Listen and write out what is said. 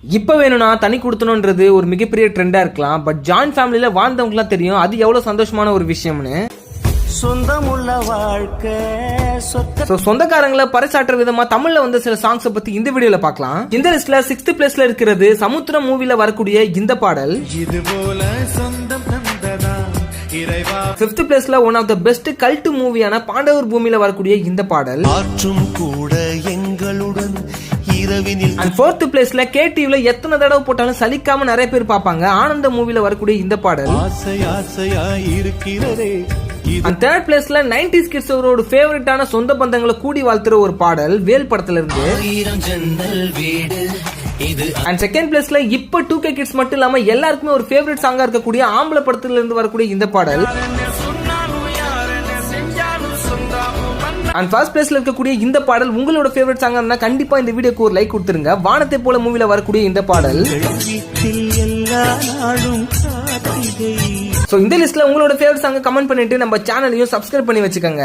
இப்ப வேணும்னா தனி கொடுத்தணும்ன்றது ஒரு மிகப்பெரிய ட்ரெண்டா இருக்கலாம். பட் ஜாயிண்ட் ஃபேமிலியில வாழ்ந்தவங்களுக்கு தெரியும் அது எவ்வளவு சந்தோஷமான ஒரு விஷயம்னு. சொந்தமுள்ள வாழ்க்கை சொந்தக்காரங்களை பறைசாற்ற விதமா தமிழ்ல வந்து சில சாங்ஸ் பத்தி இந்த வீடியோல பார்க்கலாம். இந்த லிஸ்ட்ல 6th பிளேஸ்ல இருக்கிறது சமுத்திரம் மூவில வரக்கூடிய இந்த பாடல். இது போல சொந்தம் தந்ததா இறைவா. 5th பிளேஸ்ல one of the best cult மூவியான பாண்டவர் பூமியில வரக்கூடிய இந்த பாடல். ஆற்றும் கூட எங்களுடன் இரவினில். 4th பிளேஸ்ல கேடிவில எத்தனை தடவை போட்டாலும் சலிக்காம நிறைய பேர் பாப்பாங்க ஆனந்த மூவில வரக்கூடிய இந்த பாடல். ஆசை ஆசையா இருக்கிறதே. 3rd பிளேஸ்ல 90s கிட்ஸ் அவரோட ஃபேவரட்டான சொந்த பந்தங்களை கூடி வாழ்த்துற ஒரு பாடல் வேல் படத்துல இருந்து. அண்ட் 2nd பிளேஸ்ல இப்ப 2K கிட்ஸ் மட்டும் இல்லாம எல்லாருக்குமே ஒரு ஃபேவரட் சாங்கா இருக்கக்கூடிய ஆம்பளை படத்துல இருந்து வரக்கூடிய இந்த பாடல். அண்ட் 1st பிளேஸ்ல இருக்கக்கூடிய இந்த பாடல் உங்களோட ஃபேவரட் சாங்கா இருந்தா கண்டிப்பா இந்த வீடியோக்கு ஒரு லைக் கொடுத்துருங்க. வானத்தை போல மூவில வரக்கூடிய இந்த பாடல். சோ இந்த லிஸ்ட்ல உங்களோட ஃபேவரட் சாங் கமெண்ட் பண்ணிட்டு நம்ம சேனலையும் சப்ஸ்கிரைப் பண்ணி வச்சுக்கோங்க.